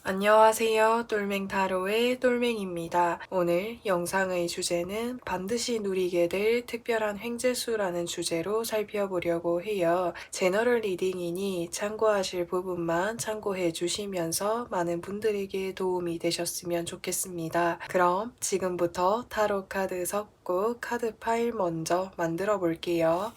안녕하세요. 똘맹타로의 똘맹입니다. 오늘 영상의 주제는 반드시 누리게 될 특별한 횡재수라는 주제로 살펴보려고 해요. 제너럴 리딩이니 참고하실 부분만 참고해 주시면서 많은 분들에게 도움이 되셨으면 좋겠습니다. 그럼 지금부터 타로 카드 섞고 카드 파일 먼저 만들어 볼게요.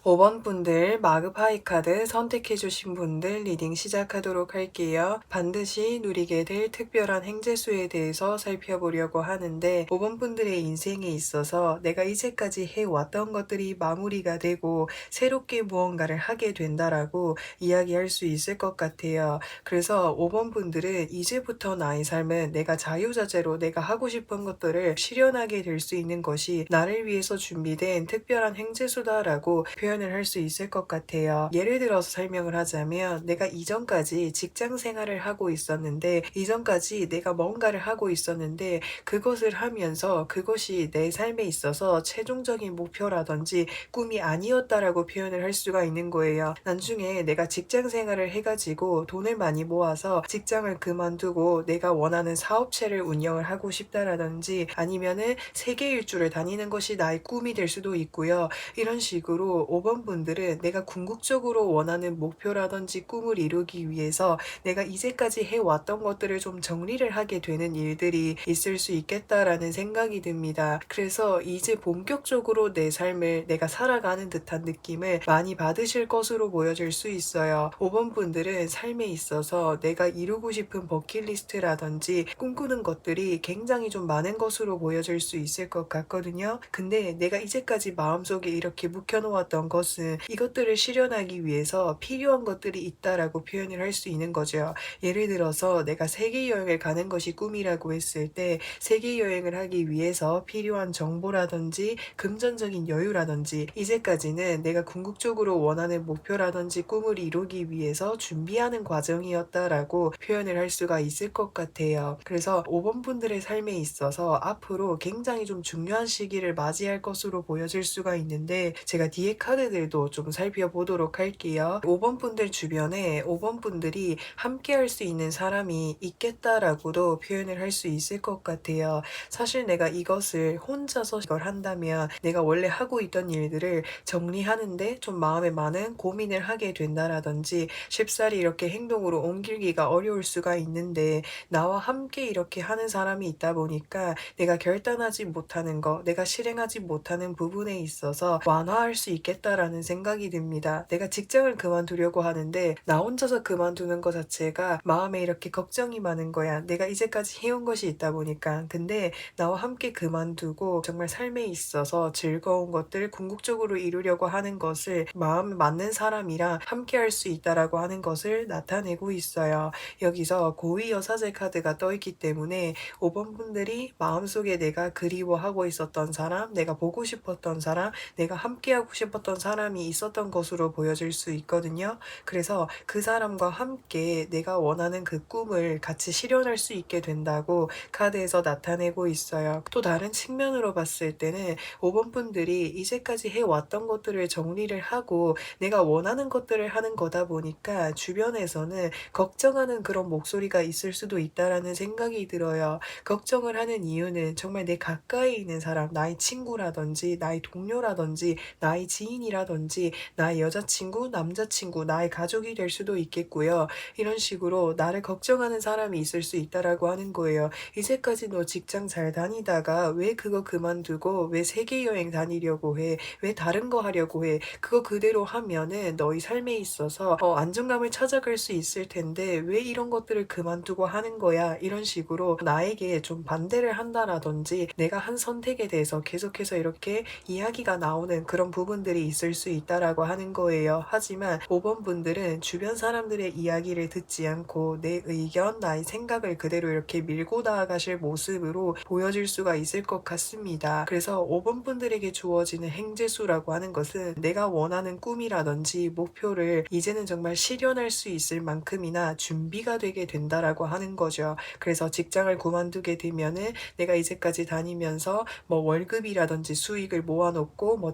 (5번) 분들 마그파이 카드 선택해주신 분들 리딩 시작하도록 할게요. 반드시 누리게 될 특별한 행재수에 대해서 살펴보려고 하는데 5번 분들의 인생에 있어서 내가 이제까지 해왔던 것들이 마무리가 되고 새롭게 무언가를 하게 된다라고 이야기할 수 있을 것 같아요. 그래서 5번 분들은 이제부터 나의 삶은 내가 자유자재로 내가 하고 싶은 것들을 실현하게 될 수 있는 것이 나를 위해서 준비된 특별한 행재수다라고 표현을 할 수 있을 것 같아요. 예를 들어서 설명을 하자면 내가 이전까지 직장 생활을 하고 있었는데 이전까지 내가 뭔가를 하고 있었는데 그것을 하면서 그것이 내 삶에 있어서 최종적인 목표라든지 꿈이 아니었다라고 표현을 할 수가 있는 거예요. 나중에 내가 직장 생활을 해가지고 돈을 많이 모아서 직장을 그만두고 내가 원하는 사업체를 운영을 하고 싶다라든지 아니면은 세계 일주를 다니는 것이 나의 꿈이 될 수도 있고요. 이런 식으로 5번 분들은 내가 궁극적으로 원하는 목표라든지 꿈을 이루기 위해서 내가 이제까지 해왔던 것들을 좀 정리를 하게 되는 일들이 있을 수 있겠다라는 생각이 듭니다. 그래서 이제 본격적으로 내 삶을 내가 살아가는 듯한 느낌을 많이 받으실 것으로 보여질 수 있어요. 5번 분들은 삶에 있어서 내가 이루고 싶은 버킷리스트라든지 꿈꾸는 것들이 굉장히 좀 많은 것으로 보여질 수 있을 것 같거든요. 근데 내가 이제까지 마음속에 이렇게 묵혀놓았던 필요한 것은 이것들을 실현하기 위해서 필요한 것들이 있다라고 표현을 할 수 있는 거죠. 예를 들어서 내가 세계 여행을 가는 것이 꿈이라고 했을 때 세계 여행을 하기 위해서 필요한 정보라든지 금전적인 여유라든지 이제까지는 내가 궁극적으로 원하는 목표라든지 꿈을 이루기 위해서 준비하는 과정이었다라고 표현을 할 수가 있을 것 같아요. 그래서 5번 분들의 삶에 있어서 앞으로 굉장히 좀 중요한 시기를 맞이할 것으로 보여질 수가 있는데 제가 뒤에 카드들도 좀 살펴보도록 할게요. 5번 분들 주변에 5번 분들이 함께 할 수 있는 사람이 있겠다라고도 표현을 할 수 있을 것 같아요. 사실 내가 이것을 혼자서 이걸 한다면 내가 원래 하고 있던 일들을 정리하는데 좀 마음에 많은 고민을 하게 된다라든지 쉽사리 이렇게 행동으로 옮기기가 어려울 수가 있는데 나와 함께 이렇게 하는 사람이 있다 보니까 내가 결단하지 못하는 거, 내가 실행하지 못하는 부분에 있어서 완화할 수 있겠다라는 생각이 듭니다. 내가 직장을 그만두려고 하는데 나 혼자서 그만두는 것 자체가 마음에 이렇게 걱정이 많은 거야. 내가 이제까지 해온 것이 있다 보니까. 근데 나와 함께 그만두고 정말 삶에 있어서 즐거운 것들 궁극적으로 이루려고 하는 것을 마음에 맞는 사람이랑 함께 할 수 있다라고 하는 것을 나타내고 있어요. 여기서 고위 여사제 카드가 떠 있기 때문에 5번 분들이 마음속에 내가 그리워하고 있었던 사람, 내가 보고 싶었던 사람, 내가 함께하고 싶었던 사람이 있었던 것으로 보여질 수 있거든요. 그래서 그 사람과 함께 내가 원하는 그 꿈을 같이 실현할 수 있게 된다고 카드에서 나타내고 있어요. 또 다른 측면으로 봤을 때는 5번 분들이 이제까지 해왔던 것들을 정리를 하고 내가 원하는 것들을 하는 거다 보니까 주변에서는 걱정하는 그런 목소리가 있을 수도 있다라는 생각이 들어요. 걱정을 하는 이유는 정말 내 가까이 있는 사람, 나의 친구라든지 나의 동료라든지 나의 지인이라든지 나의 여자친구, 남자친구, 나의 가족이 될 수도 있겠고요. 이런 식으로 나를 걱정하는 사람이 있을 수 있다라고 하는 거예요. 이제까지 너 직장 잘 다니다가 왜 그거 그만두고 왜 세계 여행 다니려고 해? 왜 다른 거 하려고 해? 그거 그대로 하면은 너희 삶에 있어서 안정감을 찾아갈 수 있을 텐데 왜 이런 것들을 그만두고 하는 거야? 이런 식으로 나에게 좀 반대를 한다라든지 내가 한 선택에 대해서 계속해서 이렇게 이야기가 나오는 그런 부분들이 있을 수 있다라고 하는 거예요. 하지만 5번 분들은 주변 사람들의 이야기를 듣지 않고 내 의견, 나의 생각을 그대로 이렇게 밀고 나아가실 모습으로 보여질 수가 있을 것 같습니다. 그래서 5번 분들에게 주어지는 행재수라고 하는 것은 내가 원하는 꿈이라든지 목표를 이제는 정말 실현할 수 있을 만큼이나 준비가 되게 된다라고 하는 거죠. 그래서 직장을 그만두게 되면은 내가 이제까지 다니면서 뭐 월급이라든지 수익을 모아놓고 뭐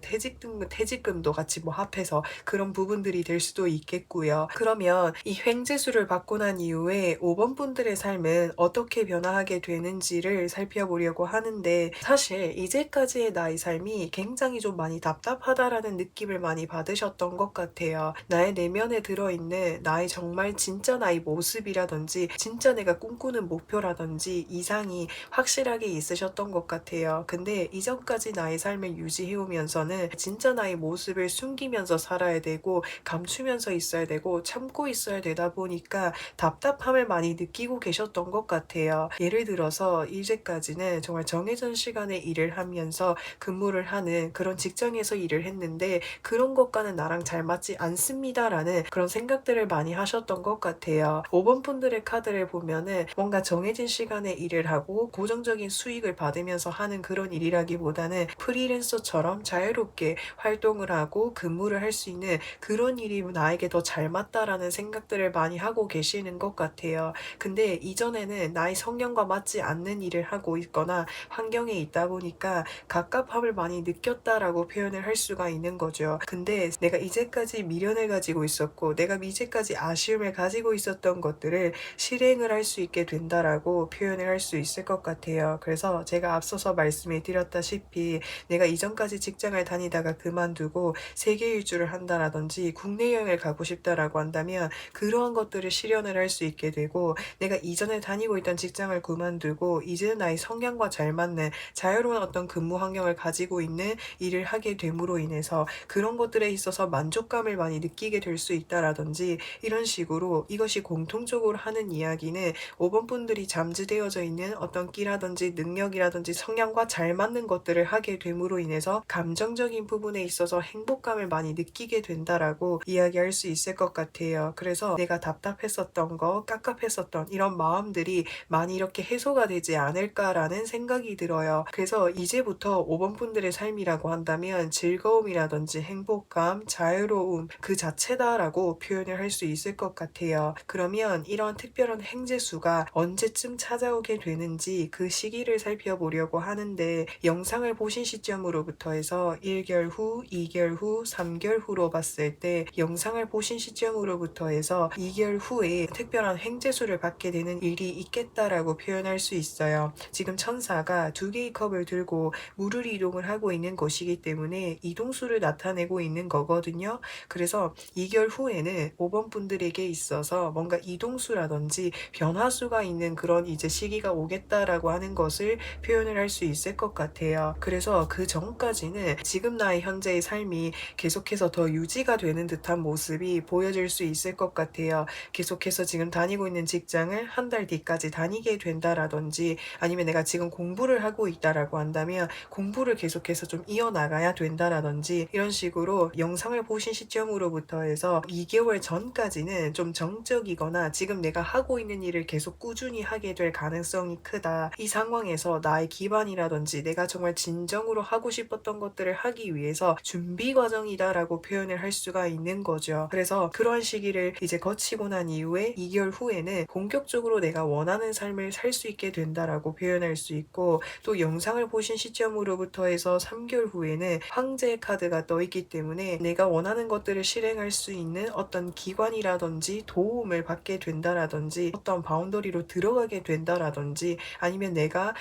퇴직금도 같이 뭐 합해서 그런 부분들이 될 수도 있겠고요. 그러면 이 횡재수를 받고 난 이후에 5번 분들의 삶은 어떻게 변화하게 되는지를 살펴보려고 하는데 사실 이제까지의 나의 삶이 굉장히 좀 많이 답답하다라는 느낌을 많이 받으셨던 것 같아요. 나의 내면에 들어있는 나의 정말 진짜 나의 모습이라든지 진짜 내가 꿈꾸는 목표라든지 이상이 확실하게 있으셨던 것 같아요. 근데 이전까지 나의 삶을 유지해오면서는 진짜 나의 모습을 숨기면서 살아야 되고 감추면서 있어야 되고 참고 있어야 되다 보니까 답답함을 많이 느끼고 계셨던 것 같아요. 예를 들어서 이제까지는 정말 정해진 시간에 일을 하면서 근무를 하는 그런 직장에서 일을 했는데 그런 것과는 나랑 잘 맞지 않습니다라는 그런 생각들을 많이 하셨던 것 같아요. 5번 분들의 카드를 보면은 뭔가 정해진 시간에 일을 하고 고정적인 수익을 받으면서 하는 그런 일이라기보다는 프리랜서처럼 자유롭게 활동을 하고 근무를 할 수 있는 그런 일이 나에게 더 잘 맞다라는 생각들을 많이 하고 계시는 것 같아요. 근데 이전에는 나의 성향과 맞지 않는 일을 하고 있거나 환경에 있다 보니까 갑갑함을 많이 느꼈다라고 표현을 할 수가 있는 거죠. 근데 내가 이제까지 미련을 가지고 있었고 내가 이제까지 아쉬움을 가지고 있었던 것들을 실행을 할 수 있게 된다라고 표현을 할 수 있을 것 같아요. 그래서 제가 앞서서 말씀을 드렸다시피 내가 이전까지 직장을 다니다가 그만두고 세계 일주를 한다라든지 국내 여행을 가고 싶다라고 한다면 그러한 것들을 실현을 할 수 있게 되고 내가 이전에 다니고 있던 직장을 그만두고 이제는 나의 성향과 잘 맞는 자유로운 어떤 근무 환경을 가지고 있는 일을 하게 됨으로 인해서 그런 것들에 있어서 만족감을 많이 느끼게 될 수 있다라든지 이런 식으로 이것이 공통적으로 하는 이야기는 5번 분들이 잠재되어져 있는 어떤 끼라든지 능력이라든지 성향과 잘 맞는 것들을 하게 됨으로 인해서 감정적인 부분에 있어서 행복감을 많이 느끼게 된다라고 이야기할 수 있을 것 같아요. 그래서 내가 답답했었던 거, 깝깝했었던 이런 마음들이 많이 이렇게 해소가 되지 않을까라는 생각이 들어요. 그래서 이제부터 5번 분들의 삶이라고 한다면 즐거움이라든지 행복감, 자유로움 그 자체다라고 표현을 할 수 있을 것 같아요. 그러면 이런 특별한 행재수가 언제쯤 찾아오게 되는지 그 시기를 살펴보려고 하는데, 영상을 보신 시점으로부터 해서 1개월 후, 2개월 후, 3개월 후로 봤을 때 영상을 보신 시점으로부터 해서 2개월 후에 특별한 행재수를 받게 되는 일이 있겠다라고 표현할 수 있어요. 지금 천사가 2개의 컵을 들고 물을 이동을 하고 있는 것이기 때문에 이동수를 나타내고 있는 거거든요. 그래서 2개월 후에는 5번 분들에게 있어서 뭔가 이동수라든지 변화수가 있는 그런 이제 시기가 오겠다라고 하는 것을 표현을 할 수 있을 것 같아요. 그래서 그 전까지는 지금 나의 현재의 삶이 계속해서 더 유지가 되는 듯한 모습이 보여질 수 있을 것 같아요. 계속해서 지금 다니고 있는 직장을 한 달 뒤까지 다니게 된다라든지, 아니면 내가 지금 공부를 하고 있다라고 한다면 공부를 계속해서 좀 이어나가야 된다라든지, 이런 식으로 영상을 보신 시점으로부터 해서 2개월 전까지는 좀 정적이거나 지금 내가 하고 있는 일을 계속 꾸준히 하게 될 가능성이 크다. 이 상황에서 나의 기반이라든지 내가 정말 진정으로 하고 싶었던 것들을 하기 위해서 준비 과정이다라고 표현을 할 수가 있는 거죠. 그래서 그런 시기를 이제 거치고 난 이후에 2개월 후에는 본격적으로 내가 원하는 삶을 살 수 있게 된다라고 표현할 수 있고, 또 영상을 보신 시점으로부터 해서 3개월 후에는 황제의 카드가 떠 있기 때문에 내가 원하는 것들을 실행할 수 있는 어떤 기관이라든지 도움을 받게 된다라든지 어떤 바운더리로 들어가게 된다라든지, 아니면 내가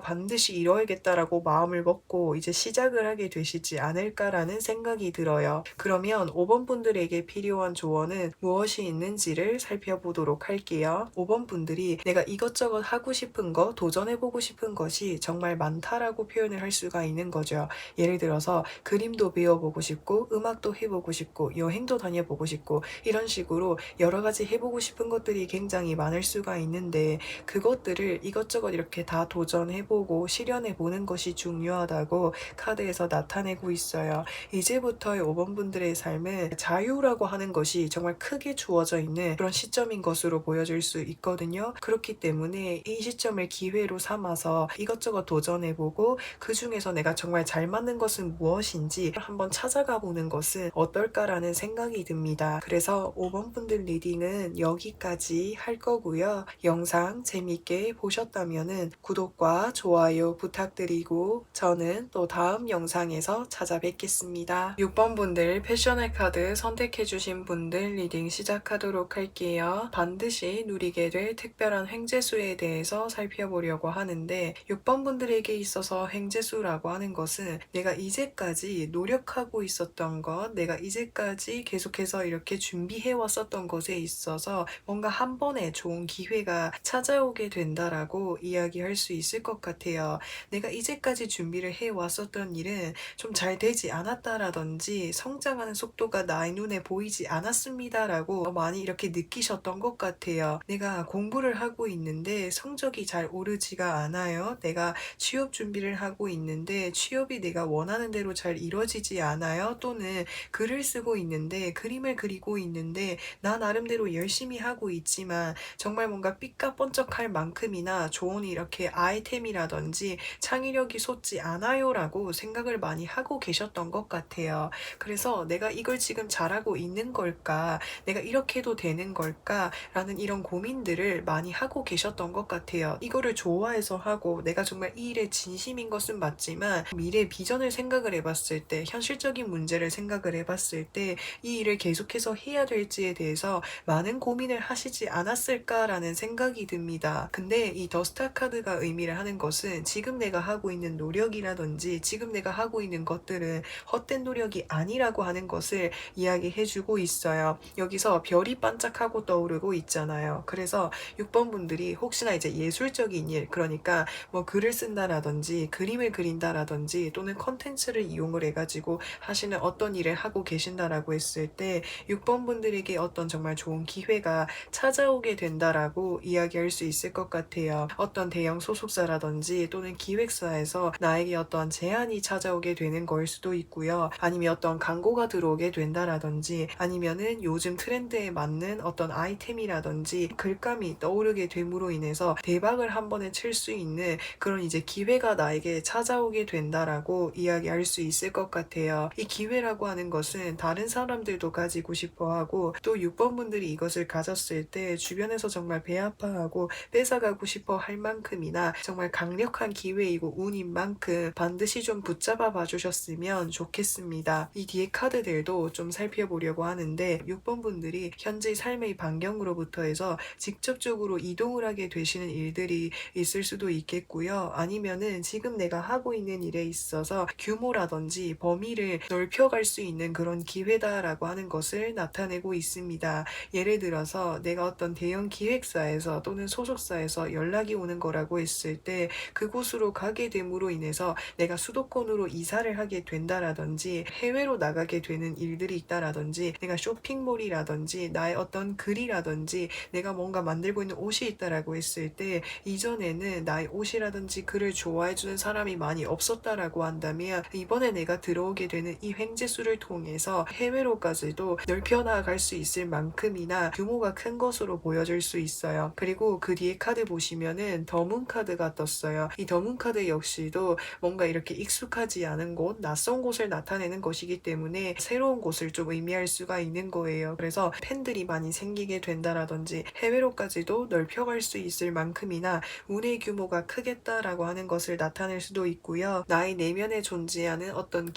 반드시 이뤄야겠다라고 마음을 먹고 이제 시작을 하게 되시지 않을까라는 생각이 들어요. 그러면 5번 분들에게 필요한 조언은 무엇이 있는지를 살펴보도록 할게요. 5번 분들이 내가 이것저것 하고 싶은 거, 도전해보고 싶은 것이 정말 많다라고 표현을 할 수가 있는 거죠. 예를 들어서 그림도 배워보고 싶고, 음악도 해보고 싶고, 여행도 다녀보고 싶고, 이런 식으로 여러 가지 해보고 싶은 것들이 굉장히 많을 수가 있는데, 그것들을 이것저것 이렇게 다 도전해보고 실현해보는 것이 중요하다고 카드에서 나타내고 있어요. 이제부터의 5번 분들의 삶은 자유라고 하는 것이 정말 크게 주어져 있는 그런 시점인 것으로 보여질 수 있거든요. 그렇기 때문에 이 시점을 기회로 삼아서 이것저것 도전해보고, 그 중에서 내가 정말 잘 맞는 것은 무엇인지 한번 찾아가 보는 것은 어떨까라는 생각이 듭니다. 그래서 5번 분들 리딩은 여기까지 할 거고요. 영상 재밌게 보셨다면 구독과 좋아요 부탁드리고, 저는 또 다음 영상에서 찾아뵙겠습니다. 6번 분들 패셔널 카드 선택해주신 분들 리딩 시작하도록 할게요. 반드시 누리게 될 특별한 횡재수에 대해서 살펴보려고 하는데, 6번 분들에게 있어서 횡재수라고 하는 것은 내가 이제까지 노력하고 있었던 것, 내가 이제까지 계속해서 이렇게 준비해 왔었던 것에 있어서 뭔가 한 번에 좋은 기회가 찾아오게 된다라고 이야기할 수 있을 것 같아요. 내가 이제까지 준비를 해 왔었던 일은 좀 잘 되지 않았다라든지 성장하는 속도가 나의 눈에 보이지 않았습니다라고 많이 이렇게 느끼셨던 것 같아요. 내가 공부를 하고 있는데 성적이 잘 오르지가 않아요. 내가 취업 준비를 하고 있는데 취업이 내가 원하는 대로 잘 이루어지지 않아요. 또는 글을 쓰고 있는데, 그림을 그리고 있는데 나 나름대로 열심히 하고 있지만 정말 뭔가 삐까뻔쩍할 만큼이나 좋은 이렇게 아이템이라든지 창의력이 솟지 않아요 라고 생각을 많이 하고 계셨던 것 같아요. 그래서 내가 이걸 지금 잘하고 있는 걸까, 내가 이렇게 해도 되는 걸까 라는 이런 고민들을 많이 하고 계셨던 것 같아요. 이거를 좋아해서 하고 내가 정말 이 일에 진심인 것은 맞지만, 미래 비전을 생각을 해봤을 때, 현실적인 문제를 생각을 해봤을 때 이 일을 계속해서 해야 될지에 대해서 많은 고민을 하시지 않았을까라는 생각이 듭니다. 근데 이 더스타 카드가 의미를 하는 것은 지금 내가 하고 있는 노력이라든지 지금 내가 하고 있는 것들은 헛된 노력이 아니라고 하는 것을 이야기해주고 있어요. 여기서 별이 반짝하고 떠오르고 있잖아요. 그래서 6번 분들이 혹시나 이제 예술적인 일, 그러니까 뭐 글을 쓴다라든지 그림을 그린다라든지 또는 컨텐츠를 이용을 해가지고 하시는 어떤 일을 하고 계신다라고 했을 때 6번 분들에게 어떤 정말 좋은 기회가 찾아오게 된다라고 이야기할 수 있을 것 같아요. 어떤 대형 소속사라든지 또는 기획사에서 나에게 어떤 제안이 찾아오게 되는 걸 수도 있고요. 있고요. 아니면 어떤 광고가 들어오게 된다라든지 아니면은 요즘 트렌드에 맞는 어떤 아이템이라든지 글감이 떠오르게 됨으로 인해서 대박을 한 번에 칠 수 있는 그런 이제 기회가 나에게 찾아오게 된다라고 이야기할 수 있을 것 같아요. 이 기회라고 하는 것은 다른 사람들도 가지고 싶어 하고 또 6번 분들이 이것을 가졌을 때 주변에서 정말 배 아파하고 뺏어가고 싶어 할 만큼이나 정말 강력한 기회이고 운인 만큼 반드시 좀 붙잡아 봐 주셨으면 좋겠습니다. 이 뒤에 카드들도 좀 살펴보려고 하는데 6번 분들이 현재 삶의 반경으로부터 해서 직접적으로 이동을 하게 되시는 일들이 있을 수도 있겠고요. 아니면은 지금 내가 하고 있는 일에 있어서 규모라든지 범위를 넓혀갈 수 있는 그런 기회다라고 하는 것을 나타내고 있습니다. 예를 들어서 내가 어떤 대형 기획사에서 또는 소속사에서 연락이 오는 거라고 했을 때 그곳으로 가게 됨으로 인해서 내가 수도권으로 이사를 하게 된다라든지 해외로 나가게 되는 일들이 있다라든지 내가 쇼핑몰이라든지 나의 어떤 글이라든지 내가 뭔가 만들고 있는 옷이 있다라고 했을 때 이전에는 나의 옷이라든지 글을 좋아해주는 사람이 많이 없었다라고 한다면 이번에 내가 들어오게 되는 이 횡재수를 통해서 해외로까지도 넓혀나갈 수 있을 만큼이나 규모가 큰 것으로 보여질 수 있어요. 그리고 그 뒤에 카드 보시면은 더문 카드가 떴어요. 이 더문 카드 역시도 뭔가 이렇게 익숙하지 않은 곳, 낯선 곳을 나타내는 것이기 때문에 새로운 곳을 좀 의미할 수가 있는 거예요. 그래서 팬들이 많이 생기게 된다라든지 해외로까지도 넓혀갈 수 있을 만큼이나 운의 규모가 크겠다라고 하는 것을 나타낼 수도 있고요. 나의 내면에 존재하는 어떤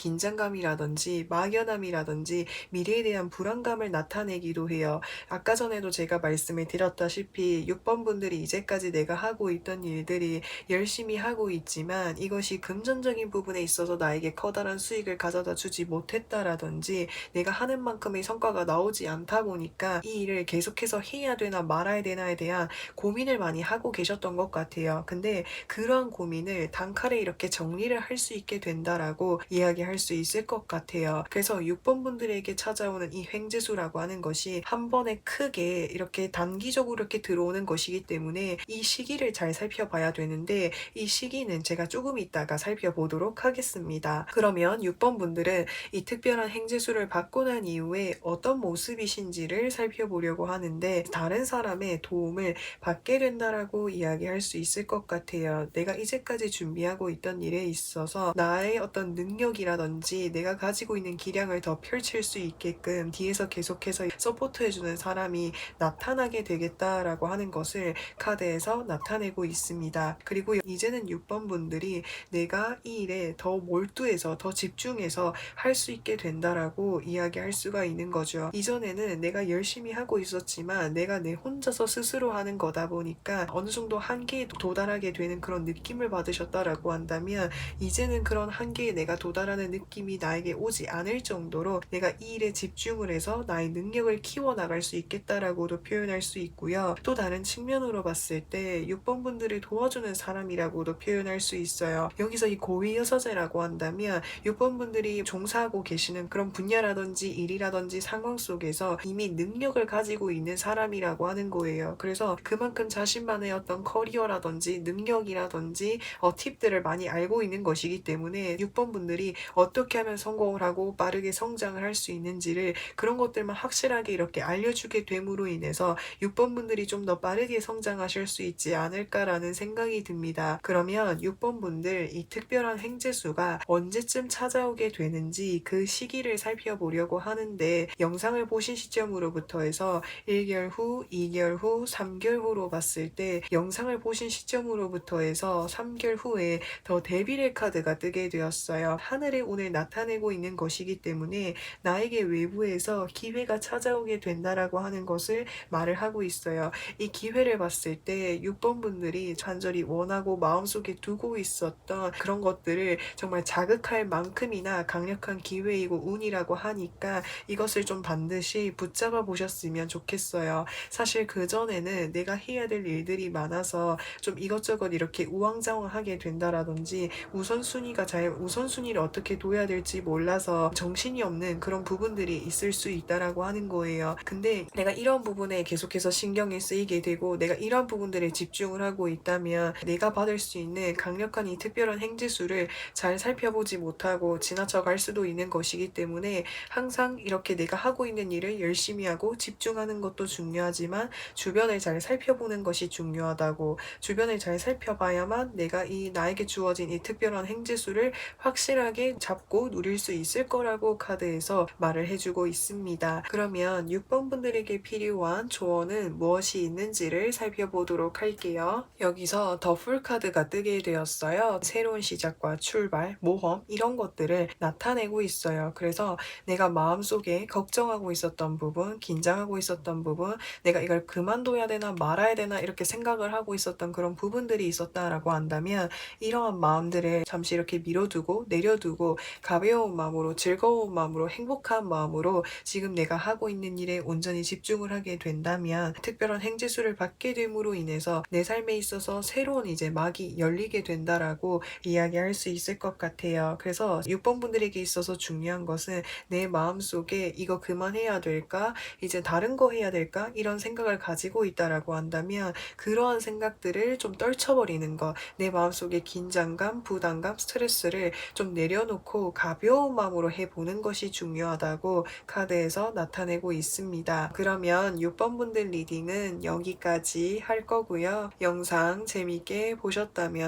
긴장감이라든지 막연함이라든지 미래에 대한 불안감을 나타내기도 해요. 아까 전에도 제가 말씀을 드렸다시피 6번 분들이 이제까지 내가 하고 있던 일들이 열심히 하고 있지만 이것이 금전적인 부분에 있어서 나에게 커다란 수익을 가져다 주지 못했다라든지 내가 하는 만큼의 성과가 나오지 않다 보니까 이 일을 계속해서 해야 되나 말아야 되나에 대한 고민을 많이 하고 계셨던 것 같아요. 근데 그런 고민을 단칼에 이렇게 정리를 할 수 있게 된다라고 이야기할 수 있을 것 같아요. 그래서 6번 분들에게 찾아오는 이 횡재수라고 하는 것이 한 번에 크게 이렇게 단기적으로 이렇게 들어오는 것이기 때문에 이 시기를 잘 살펴봐야 되는데 이 시기는 제가 조금 이따가 살펴보도록 하겠습니다. 그러면 6번 분들은 이 특별한 행재수를 받고 난 이후에 어떤 모습이신지를 살펴보려고 하는데 다른 사람의 도움을 받게 된다라고 이야기할 수 있을 것 같아요. 내가 이제까지 준비하고 있던 일에 있어서 나의 어떤 능력이라든지 내가 가지고 있는 기량을 더 펼칠 수 있게끔 뒤에서 계속해서 서포트해주는 사람이 나타나게 되겠다라고 하는 것을 카드에서 나타내고 있습니다. 그리고 이제는 6번 분들이 내가 이 일에 더 몰두해서 더 집중해서 할 수 있게 된다라고 이야기할 수가 있는 거죠. 이전에는 내가 열심히 하고 있었지만 내가 내 혼자서 스스로 하는 거다 보니까 어느 정도 한계에 도달하게 되는 그런 느낌을 받으셨다라고 한다면 이제는 그런 한계에 내가 도달하는 느낌이 나에게 오지 않을 정도로 내가 이 일에 집중을 해서 나의 능력을 키워나갈 수 있겠다라고도 표현할 수 있고요. 또 다른 측면으로 봤을 때 6번 분들을 도와주는 사람이라고도 표현할 수 있어요. 여기서 이 고위여서제라고 한다면 6번 분들이 종사하고 계시는 그런 분야라든지 일이라든지 상황 속에서 이미 능력을 가지고 있는 사람이라고 하는 거예요. 그래서 그만큼 자신만의 어떤 커리어라든지 능력이라든지 팁들을 많이 알고 있는 것이기 때문에 6번 분들이 어떻게 하면 성공을 하고 빠르게 성장을 할 수 있는지를 그런 것들만 확실하게 이렇게 알려주게 됨으로 인해서 6번 분들이 좀 더 빠르게 성장하실 수 있지 않을까라는 생각이 듭니다. 그러면 6번 분들 이 특별한 행재수가 언제쯤 찾아오게 되는지 그 시기를 살펴보려고 하는데 영상을 보신 시점으로부터 해서 1개월 후, 2개월 후, 3개월 후로 봤을 때 영상을 보신 시점으로부터 해서 3개월 후에 더 데빌의 카드가 뜨게 되었어요. 하늘에 오늘 나타내고 있는 것이기 때문에 나에게 외부에서 기회가 찾아오게 된다라고 하는 것을 말을 하고 있어요. 이 기회를 봤을 때 6번 분들이 간절히 원하고 마음속에 두고 있었던 그런 것들을 정말 자극할 만큼이나 강력한 기회이고 운이라고 하니까 이것을 좀 반드시 붙잡아 보셨으면 좋겠어요. 사실 그전에는 내가 해야 될 일들이 많아서 좀 이것저것 이렇게 우왕좌왕하게 된다라든지 우선순위를 어떻게 둬야 될지 몰라서 정신이 없는 그런 부분들이 있을 수 있다라고 하는 거예요. 근데 내가 이런 부분에 계속해서 신경이 쓰이게 되고 내가 이런 부분들에 집중을 하고 있다면 내가 받을 수 있는 강력한 이 특별한 행재수를 잘 살펴보지 못하고 지나쳐 갈 수도 있는 것이기 때문에 항상 이렇게 내가 하고 있는 일을 열심히 하고 집중하는 것도 중요하지만 주변을 잘 살펴보는 것이 중요하다고, 주변을 잘 살펴봐야만 내가 나에게 주어진 이 특별한 행지수를 확실하게 잡고 누릴 수 있을 거라고 카드에서 말을 해주고 있습니다. 그러면 6번 분들에게 필요한 조언은 무엇이 있는지를 살펴보도록 할게요. 여기서 더 풀 카드가 뜨게 되었어요. 새로운 시작과 출발, 모험 이런 것들을 나타내고 있어요. 그래서 내가 마음속에 걱정하고 있었던 부분, 긴장하고 있었던 부분, 내가 이걸 그만둬야 되나 말아야 되나 이렇게 생각을 하고 있었던 그런 부분들이 있었다라고 한다면 이러한 마음들을 잠시 이렇게 밀어두고 내려두고 가벼운 마음으로, 즐거운 마음으로, 행복한 마음으로 지금 내가 하고 있는 일에 온전히 집중을 하게 된다면 특별한 행지수를 받게 됨으로 인해서 내 삶에 있어서 새로운 이제 막이 열리게 된다라고 이야기할 수 있을 것 같아요. 그래서 6번 분들에게 있어서 중요한 것은 내 마음속에 이거 그만해야 될까? 이제 다른 거 해야 될까? 이런 생각을 가지고 있다라고 한다면 그러한 생각들을 좀 떨쳐버리는 것, 내 마음속에 긴장감, 부담감, 스트레스를 좀 내려놓고 가벼운 마음으로 해보는 것이 중요하다고 카드에서 나타내고 있습니다. 그러면 6번 분들 리딩은 여기까지 할 거고요. 영상 재밌게 보셨다면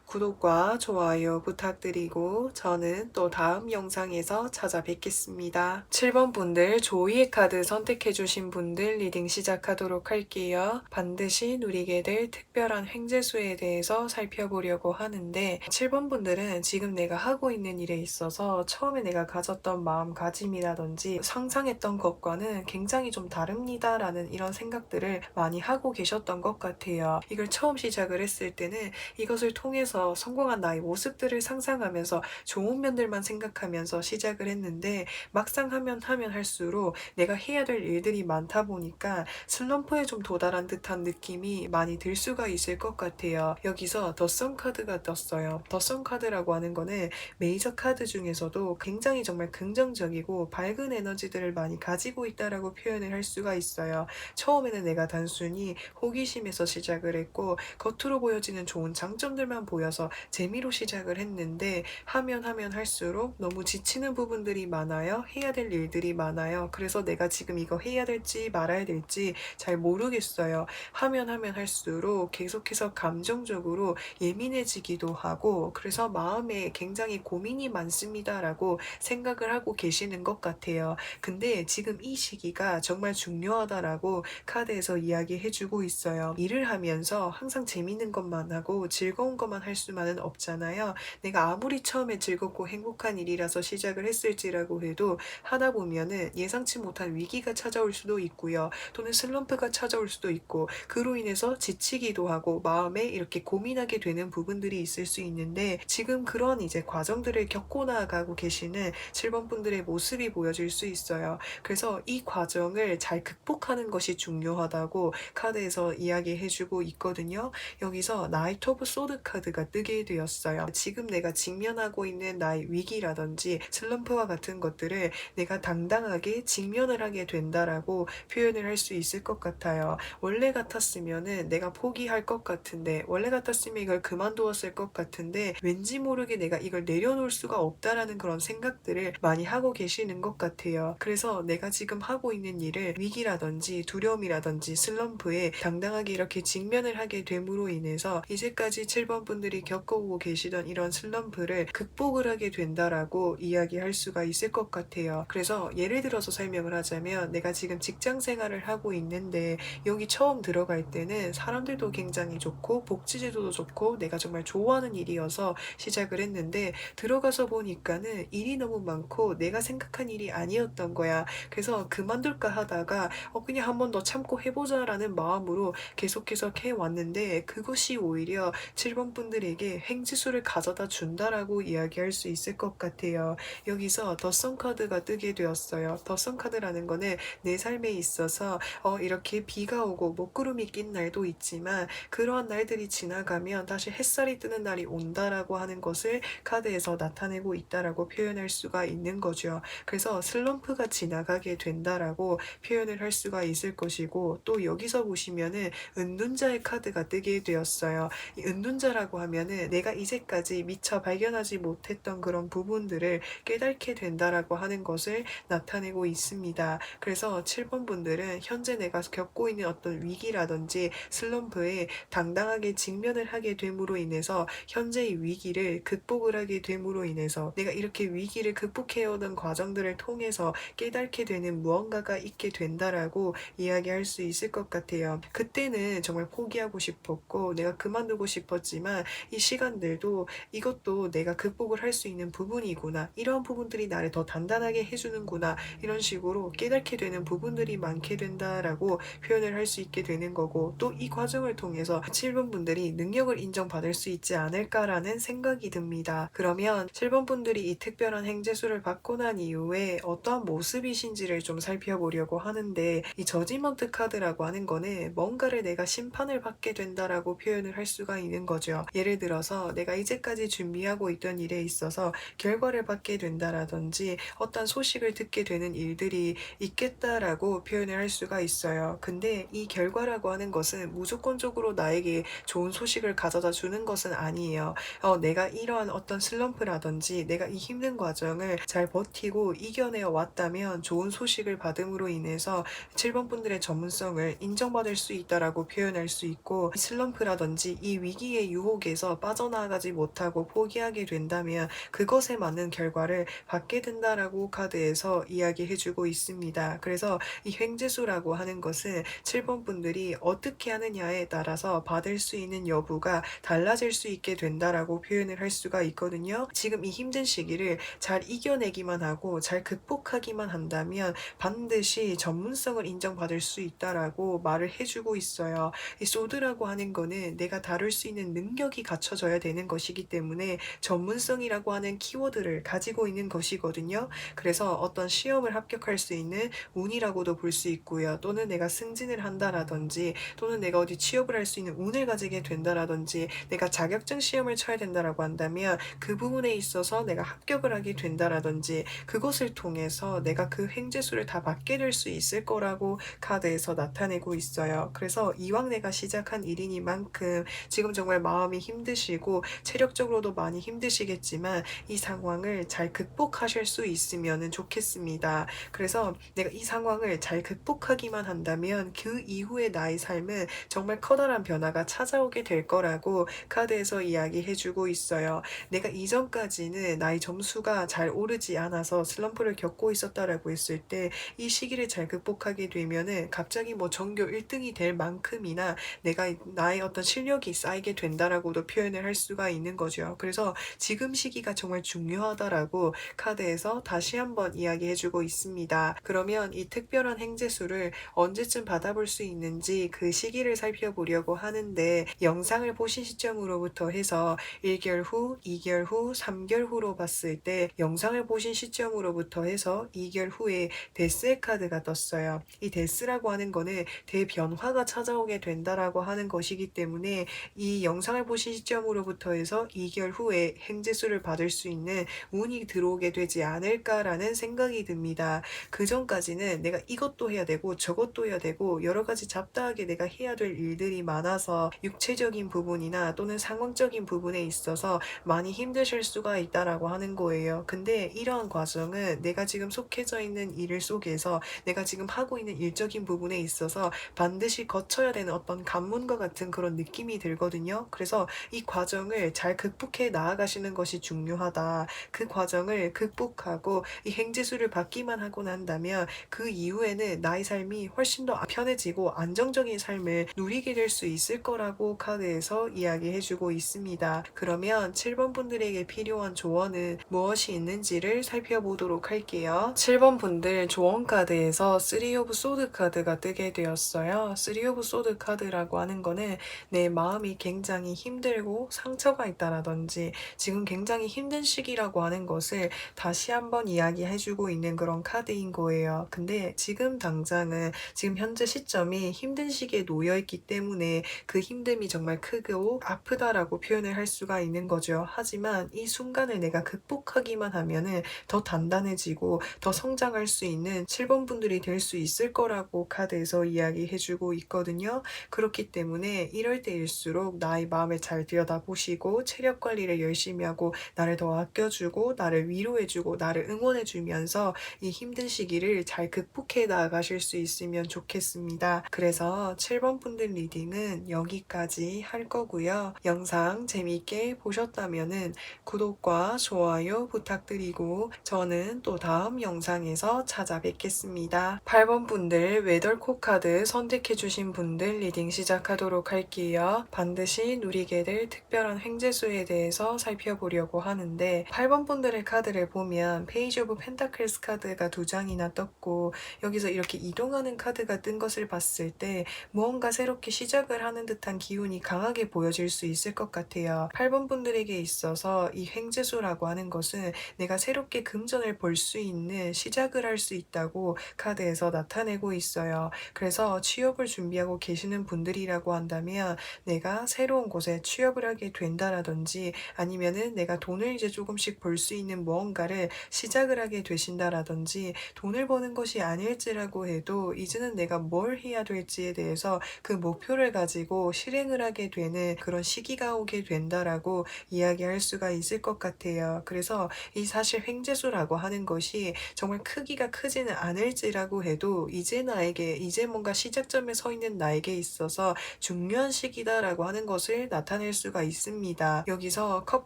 구독과 좋아요 부탁드리고 저는 또 다음 영상에서 찾아뵙겠습니다. 7번 분들 조이의 카드 선택해주신 분들 리딩 시작하도록 할게요. 반드시 누리게 될 특별한 횡재수에 대해서 살펴보려고 하는데 7번 분들은 지금 내가 하고 있는 일에 있어서 처음에 내가 가졌던 마음가짐이라든지 상상했던 것과는 굉장히 좀 다릅니다 라는 이런 생각들을 많이 하고 계셨던 것 같아요. 이걸 처음 시작을 했을 때는 이것을 통해서 성공한 나의 모습들을 상상하면서 좋은 면들만 생각하면서 시작을 했는데 막상 하면 할수록 내가 해야 될 일들이 많다 보니까 슬럼프에 좀 도달한 듯한 느낌이 많이 들 수가 있을 것 같아요. 여기서 더 선 카드가 떴어요. 더 선 카드라고 하는 거는 메이저 카드 중에서도 굉장히 정말 긍정적이고 밝은 에너지들을 많이 가지고 있다라고 표현을 할 수가 있어요. 처음에는 내가 단순히 호기심에서 시작을 했고 겉으로 보여지는 좋은 장점들만 보여서 재미로 시작을 했는데 하면 할수록 너무 지치는 부분들이 많아요. 해야 될 일들이 많아요. 그래서 내가 지금 이거 해야 될지 말아야 될지 잘 모르겠어요. 하면 할수록 계속해서 감정적으로 예민해지기도 하고 그래서 마음에 굉장히 고민이 많습니다라고 생각을 하고 계시는 것 같아요. 근데 지금 이 시기가 정말 중요하다라고 카드에서 이야기해주고 있어요. 일을 하면서 항상 재밌는 것만 하고 즐거운 것만 할 수만은 없잖아요. 내가 아무리 처음에 즐겁고 행복한 일이라서 시작을 했을지라고 해도 하다 보면은 예상치 못한 위기가 찾아올 수도 있고요. 또는 슬럼프가 찾아올 수도 있고 그로 인해서 지치기도 하고 마음에 이렇게 고민하게 되는 부분들이 있을 수 있는데 지금 그런 이제 과정들을 겪고 나아가고 계시는 7번 분들의 모습이 보여질 수 있어요. 그래서 이 과정을 잘 극복하는 것이 중요하다고 카드에서 이야기해주고 있거든요. 여기서 나이트 오브 소드 카드가 뜨게 되었어요. 지금 내가 직면하고 있는 나의 위기라든지 슬럼프와 같은 것들을 내가 당당하게 직면을 하게 된다라고 표현을 할 수 있을 것 같아요. 원래 같았으면은 내가 포기할 것 같은데, 원래 같았으면 이걸 그만두었을 것 같은데 왠지 모르게 내가 이걸 내려놓을 수가 없다라는 그런 생각들을 많이 하고 계시는 것 같아요. 그래서 내가 지금 하고 있는 일을 위기라든지 두려움이라든지 슬럼프에 당당하게 이렇게 직면을 하게 됨으로 인해서 이제까지 7번 분들이 겪어오고 계시던 이런 슬럼프를 극복을 하게 된다라고 이야기할 수가 있을 것 같아요. 그래서 예를 들어서 설명을 하자면 내가 지금 직장 생활을 하고 있는데 여기 처음 들어갈 때는 사람들도 굉장히 좋고 복지제도도 좋고 내가 정말 좋아하는 일이어서 시작을 했는데 들어가서 보니까는 일이 너무 많고 내가 생각한 일이 아니었던 거야. 그래서 그만둘까 하다가 그냥 한 번 더 참고 해보자라는 마음으로 계속해서 해왔는데 그것이 오히려 7번 분들에게 행지수를 가져다 준다라고 이야기할 수 있을 것 같아요. 여기서 더 선 카드가 뜨게 되었어요. 더 선 카드라는 거는 내 삶에 있어서 이렇게 비가 오고 먹구름이 낀 날도 있지만 그러한 날들이 지나가면 다시 햇살이 뜨는 날이 온다라고 하는 것을 카드에서 나타내고 있다라고 표현할 수가 있는 거죠. 그래서 슬럼프가 지나가게 된다라고 표현을 할 수가 있을 것이고 또 여기서 보시면은 은둔자의 카드가 뜨게 되었어요. 이 은둔자라고 하면은 내가 이제까지 미처 발견하지 못했던 그런 부분들을 깨닫게 된다라고 하는 것을 나타내고 있습니다. 그래서 7번 분들은 현재 내가 겪고 있는 어떤 위기라든지 슬럼프에 당당하게 직면을 하게 됨으로 인해서 현재의 위기를 극복을 하게 됨으로 인해서 내가 이렇게 위기를 극복해오던 과정들을 통해서 깨닫게 되는 무언가가 있게 된다라고 이야기할 수 있을 것 같아요. 그때는 정말 포기하고 싶었고 내가 그만두고 싶었지만 이 시간들도 이것도 내가 극복을 할 수 있는 부분이구나. 이런 부분들이 나를 더 단단하게 해주는구나. 이런 식으로 깨닫게 되는 부분들이 많게 된다라고 표현을 할 수 있게 되는 거고 또 이 과정을 통해서 7번 분들이 능력을 인정받을 수 있지 않을까라는 생각이 듭니다. 그러면 7번 분들이 이 특별한 행재수를 받고 난 이후에 어떠한 모습이신지를 좀 살펴보려고 하는데 이 저지먼트 카드라고 하는 거는 뭔가를 내가 심판을 받게 된다라고 표현을 할 수가 있는 거죠. 예를 들어서 내가 이제까지 준비하고 있던 일에 있어서 결과를 받게 된다라든지 어떤 소식을 듣게 되는 일들이 있겠다라고 표현을 할 수가 있어요. 근데 이 결과라고 하는 것은 무조건적으로 나에게 좋은 소식을 가져다 주는 것은 아니에요. 내가 이러한 어떤 슬럼프라든지 내가 이 힘든 과정을 잘 버티고 이겨내어 왔다면 좋은 소식을 받음으로 인해서 7번 분들의 전문성을 인정받을 수 있다라고 표현할 수 있고 이 슬럼프라든지 이 위기의 유혹에서 빠져나가지 못하고 포기하게 된다면 그것에 맞는 결과를 받게 된다라고 카드에서 이야기해주고 있습니다. 그래서 이 횡재수라고 하는 것은 7번 분들이 어떻게 하느냐에 따라서 받을 수 있는 여부가 달라질 수 있게 된다라고 표현을 할 수가 있거든요. 지금 이 힘든 시기를 잘 이겨내기만 하고 잘 극복하기만 한다면 반드시 전문성을 인정받을 수 있다라고 말을 해주고 있어요. 이 소드라고 하는 거는 내가 다룰 수 있는 능력이 갖춰져야 되는 것이기 때문에 전문성이라고 하는 키워드를 가지고 있는 것이거든요. 그래서 어떤 시험을 합격할 수 있는 운이라고도 볼 수 있고요. 또는 내가 승진을 한다라든지 또는 내가 어디 취업을 할 수 있는 운을 가지게 된다라든지 내가 자격증 시험을 쳐야 된다라고 한다면 그 부분에 있어서 내가 합격을 하게 된다라든지 그것을 통해서 내가 그 횡재수를 다 받게 될 수 있을 거라고 카드에서 나타내고 있어요. 그래서 이왕 내가 시작한 일이니만큼 지금 정말 마음이 힘드시고 체력적으로도 많이 힘드시겠지만 이 상황을 잘 극복하실 수 있으면 좋겠습니다. 그래서 내가 이 상황을 잘 극복하기만 한다면 그 이후의 나의 삶은 정말 커다란 변화가 찾아오게 될 거라고 카드에서 이야기해주고 있어요. 내가 이전까지는 나의 점수가 잘 오르지 않아서 슬럼프를 겪고 있었다라고 했을 때 이 시기를 잘 극복하게 되면은 갑자기 뭐 전교 1등이 될 만큼이나 내가 나의 어떤 실력이 쌓이게 된다라고도 표현을 할 수가 있는 거죠. 그래서 지금 시기가 정말 중요하다라고 카드에서 다시 한번 이야기해주고 있습니다. 그러면 이 특별한 행재수를 언제쯤 받아볼 수 있는지 그 시기를 살펴보려고 하는데 영상을 보신 시점으로부터 해서 1개월 후, 2개월 후, 3개월 후로 봤을 때 영상을 보신 시점으로부터 해서 2개월 후에 데스의 카드가 떴어요. 이 데스라고 하는 거는 대변화가 찾아오게 된다라고 하는 것이기 때문에 이 영상을 보신 시점으로부터 해서 2개월 후에 행재수를 받을 수 있는 운이 들어오게 되지 않을까라는 생각이 듭니다. 그 전까지는 내가 이것도 해야 되고 저것도 해야 되고 여러 가지 잡다하게 내가 해야 될 일들이 많아서 육체적인 부분이나 또는 상황적인 부분에 있어서 많이 힘드실 수가 있다라고 하는 거예요. 근데 이러한 과정은 내가 지금 속해져 있는 일 속에서 내가 지금 하고 있는 일적인 부분에 있어서 반드시 거쳐야 되는 어떤 관문과 같은 그런 느낌이 들거든요. 그래서 이 과정을 잘 극복해 나아가시는 것이 중요하다. 그 과정을 극복하고 이 행지수를 받기만 하고 난다면 그 이후에는 나의 삶이 훨씬 더 편해지고 안정적인 삶을 누리게 될 수 있을 거라고 카드에서 이야기해주고 있습니다. 그러면 7번 분들에게 필요한 조언은 무엇이 있는지를 살펴보도록 할게요. 7번 분들 조언 카드에서 3 오브 소드 카드가 뜨게 되었어요. 3 오브 소드 카드라고 하는 거는 내 마음이 굉장히 힘들고 상처가 있다라든지 지금 굉장히 힘든 시기라고 하는 것을 다시 한번 이야기해주고 있는 그런 카드인 거예요. 근데 지금 당장은 지금 현재 시점이 힘든 시기에 놓여있기 때문에 그 힘듦이 정말 크고 아프다라고 표현을 할 수가 있는 거죠. 하지만 이 순간을 내가 극복하기만 하면은 더 단단해지고 더 성장할 수 있는 7번 분들이 될 수 있을 거라고 카드에서 이야기해주고 있거든요. 그렇기 때문에 이럴 때일수록 나의 마음을 잘 들여다보시고 체력 관리를 열심히 하고 나를 더 맡겨주고 나를 위로해주고 나를 응원해주면서 이 힘든 시기를 잘 극복해 나가실 수 있으면 좋겠습니다. 그래서 7번 분들 리딩은 여기까지 할 거고요. 영상 재미있게 보셨다면은 구독과 좋아요 부탁드리고 저는 또 다음 영상에서 찾아뵙겠습니다. 8번 분들 웨덜코 카드 선택해주신 분들 리딩 시작하도록 할게요. 반드시 누리게 될 특별한 횡재수에 대해서 살펴보려고 하는데 8번 분들의 카드를 보면 페이지 오브 펜타클스 카드가 2장이나 떴고 여기서 이렇게 이동하는 카드가 뜬 것을 봤을 때 무언가 새롭게 시작을 하는 듯한 기운이 강하게 보여질 수 있을 것 같아요. 8번 분들에게 있어서 이 횡재수라고 하는 것은 내가 새롭게 금전을 벌 수 있는 시작을 할 수 있다고 카드에서 나타내고 있어요. 그래서 취업을 준비하고 계시는 분들이라고 한다면 내가 새로운 곳에 취업을 하게 된다라든지 아니면은 내가 돈을 이제 조금씩 벌 수 있는 무언가를 시작을 하게 되신다라든지 돈을 버는 것이 아닐지라고 해도 이제는 내가 뭘 해야 될지에 대해서 그 목표를 가지고 실행을 하게 되는 그런 시기가 오게 된다라고 이야기할 수가 있을 것 같아요. 그래서 이 사실 횡재수라고 하는 것이 정말 크기가 크지는 않을지라고 해도 이제 뭔가 시작점에 서 있는 나에게 있어서 중요한 시기다라고 하는 것을 나타낼 수가 있습니다. 여기서 컵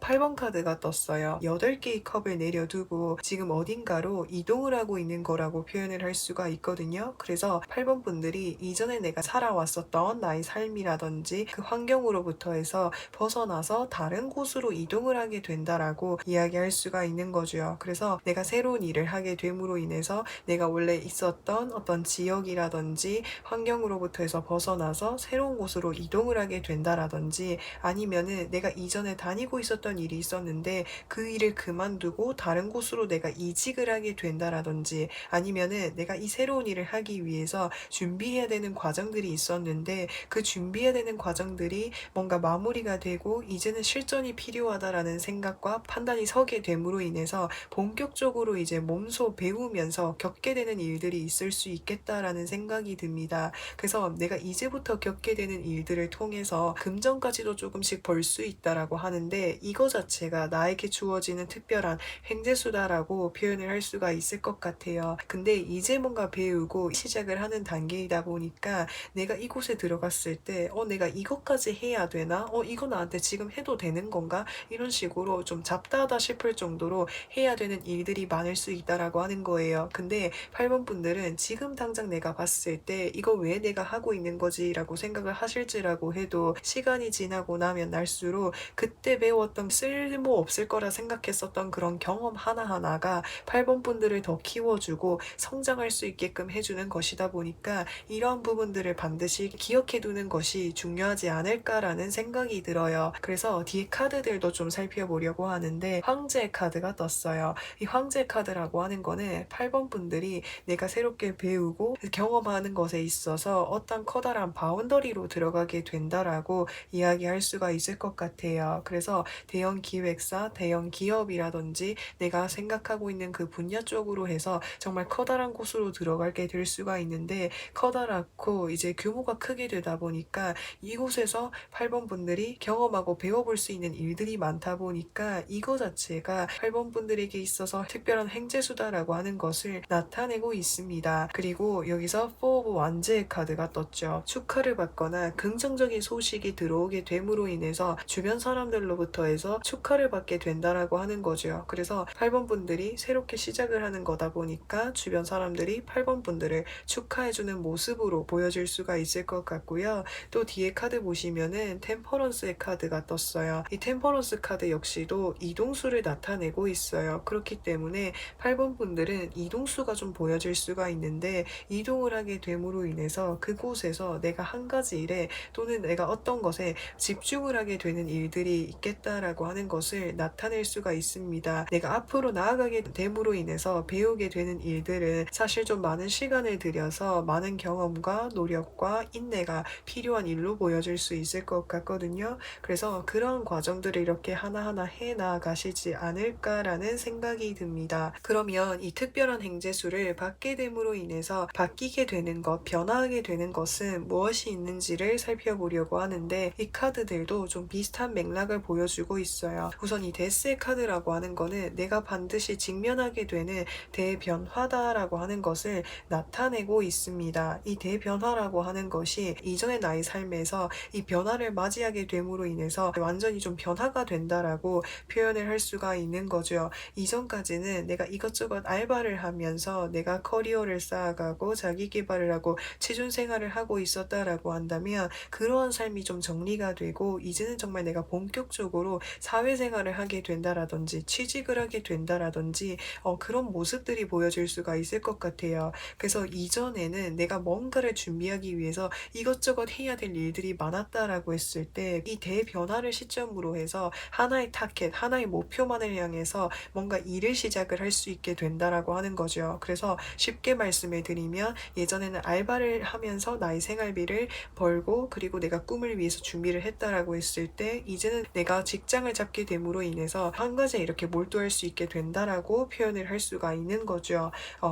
8번 카드가 떴어요. 8개의 컵을 내려두고 지금 어딘가로 이동을 하고 있는 거라고 표현을 할 수가 있거든요. 그래서 8번 분들이 이전에 내가 살아왔었던 나의 삶이라든지 그 환경으로부터 해서 벗어나서 다른 곳으로 이동을 하게 된다라고 이야기할 수가 있는 거죠. 그래서 내가 새로운 일을 하게 됨으로 인해서 내가 원래 있었던 어떤 지역이라든지 환경으로부터 해서 벗어나서 새로운 곳으로 이동을 하게 된다라든지 아니면은 내가 이전에 다니고 있었던 일이 있었는데 그 일을 그만두고 다른 곳으로 내가 이직을 하게 된다라든지 아니면은 내가 이 새로운 일을 하기 위해서 준비해야 되는 과정들이 있었는데 그 준비해야 되는 과정들이 뭔가 마무리가 되고 이제는 실전이 필요하다라는 생각과 판단이 서게 됨으로 인해서 본격적으로 이제 몸소 배우면서 겪게 되는 일들이 있을 수 있겠다라는 생각이 듭니다. 그래서 내가 이제부터 겪게 되는 일들을 통해서 금전까지도 조금씩 벌 수 있다라고 하는데 이거 자체가 나에게 주어지는 특별한 횡재수다라고 표현을 할 수가 있을 것 같아요. 근데 이제 뭔가 배우고 시작을 하는 단계이다 보니까 내가 이곳에 들어갔을 때 내가 이것까지 해야 되나? 이거 나한테 지금 해도 되는 건가? 이런 식으로 좀 잡다하다 싶을 정도로 해야 되는 일들이 많을 수 있다라고 하는 거예요. 근데 8번 분들은 지금 당장 내가 봤을 때 이거 왜 내가 하고 있는 거지? 라고 생각을 하실지라고 해도 시간이 지나고 나면 날수록 그때 배웠던 쓸모 없을 거라 생각했었던 그런 경험 하나하나가 8번 분들을 더 키워주고 성장할 수 있게끔 해주는 것이다 보니까 이런 부분들을 반드시 기억해 두는 것이 중요하지 않을까라는 생각이 들어요. 그래서 뒤에 카드들도 좀 살펴보려고 하는데 황제 카드가 떴어요. 이 황제 카드라고 하는 거는 8번 분들이 내가 새롭게 배우고 경험하는 것에 있어서 어떤 커다란 바운더리로 들어가게 된다라고 이야기할 수가 있을 것 같아요. 그래서 대형 기획사, 대형 기업이라든지 내가 생각하고 있는 그 분야 쪽으로 해서 정말 커다란 곳으로 들어가게 될 수가 있는데 커다랗고 이제 규모가 크게 되다 보니까 이곳에서 8번 분들이 경험하고 배워볼 수 있는 일들이 많다 보니까 이거 자체가 8번 분들에게 있어서 특별한 횡재수다라고 하는 것을 나타내고 있습니다. 그리고 여기서 4 오브 완즈의 카드가 떴죠. 축하를 받거나 긍정적인 소식이 들어오게 됨으로 인해서 주변 사람들로부터 해서 축하를 받게 된다라고 하는 거죠. 그래서 8번 분들이 새롭게 시작을 하는 거다 보니까 주변 사람들이 8번 분들을 축하해주는 모습으로 보여질 수가 있을 것 같고요. 또 뒤에 카드 보시면은 템퍼런스의 카드가 떴어요. 이 템퍼런스 카드 역시도 이동수를 나타내고 있어요. 그렇기 때문에 8번 분들은 이동수가 좀 보여질 수가 있는데 이동을 하게 됨으로 인해서 그곳에서 내가 한 가지 일에 또는 내가 어떤 것에 집중을 하게 되는 일들이 있겠다라고 하는 것을 나타낼 수가 있습니다. 내가 앞으로 나아가게 됨으로 인해서 배우게 되는 일들은 사실 좀 많은 시간을 들여서 많은 경험과 노력과 인내가 필요한 일로 보여질 수 있을 것 같거든요. 그래서 그런 과정들을 이렇게 하나하나 해 나가시지 않을까라는 생각이 듭니다. 그러면 이 특별한 행재수를 받게 됨으로 인해서 바뀌게 되는 것, 변화하게 되는 것은 무엇이 있는지를 살펴보려고 하는데 이 카드들도 좀 비슷한 맥락을 보여주고 있어요. 우선 이 데스 넷째 카드라고 하는 거는 내가 반드시 직면하게 되는 대변화다라고 하는 것을 나타내고 있습니다. 이 대변화라고 하는 것이 이전의 나의 삶에서 이 변화를 맞이하게 됨으로 인해서 완전히 좀 변화가 된다라고 표현을 할 수가 있는 거죠. 이전까지는 내가 이것저것 알바를 하면서 내가 커리어를 쌓아가고 자기 개발을 하고 취준 생활을 하고 있었다라고 한다면 그러한 삶이 좀 정리가 되고 이제는 정말 내가 본격적으로 사회생활을 하게 된다라든지 취직을 하게 된다라든지 그런 모습들이 보여질 수가 있을 것 같아요. 그래서 이전에는 내가 뭔가를 준비하기 위해서 이것저것 해야 될 일들이 많았다라고 했을 때 이 대변화를 시점으로 해서 하나의 타켓, 하나의 목표만을 향해서 뭔가 일을 시작을 할 수 있게 된다라고 하는 거죠. 그래서 쉽게 말씀을 드리면 예전에는 알바를 하면서 나의 생활비를 벌고 그리고 내가 꿈을 위해서 준비를 했다라고 했을 때 이제는 내가 직장을 잡게 됨으로 인해서 한 가지에 이렇게 몰두할 수 있게 된다라고 표현을 할 수가 있는 거죠.